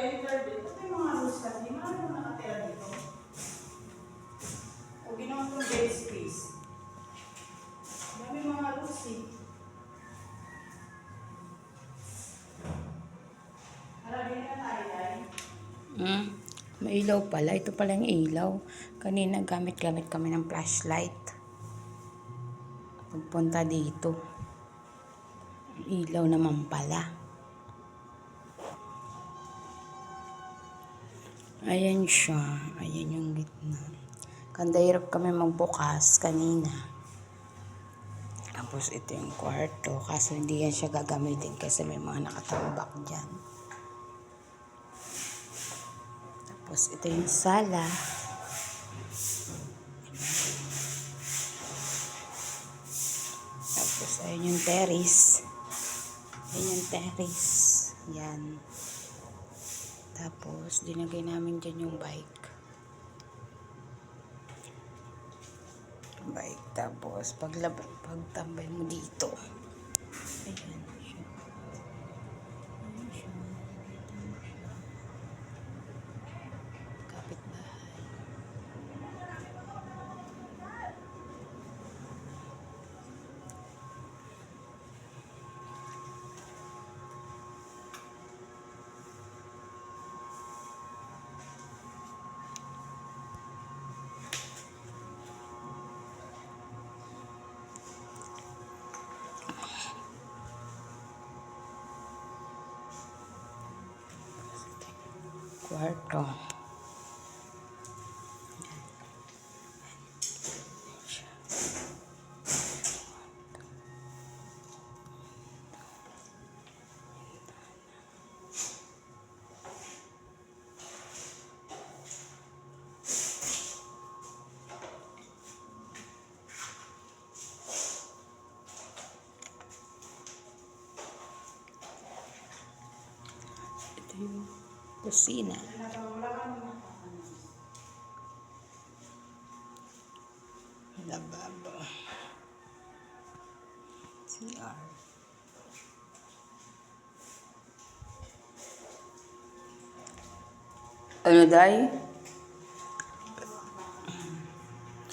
enter dito. Ito yung mga rules kasi. Marami mo nakatira dito. O ginawa itong bed space. Dami mga rules eh. Marami na tayo ay. May ilaw pala. Ito pala yung ilaw. Kanina gamit-gamit kami ng flashlight. Pagpunta dito. Ilaw naman pala. Ayan siya. Ayan yung gitna. Kanda hirap kami magbukas kanina. Tapos ito yung kwarto. Kaso hindi yan siya gagamitin kasi may mga nakatambak dyan. Tapos ito yung sala. Tapos ayun yung terrace. Ayan yung terrace. Yan. Tapos dinagay namin dyan yung bike. Tapos pagtambay mo dito. Ayan siya. Ayan siya. Kapitbahay. Kwarto. Ito yung kusina. Lababo. CR. Ano, Day?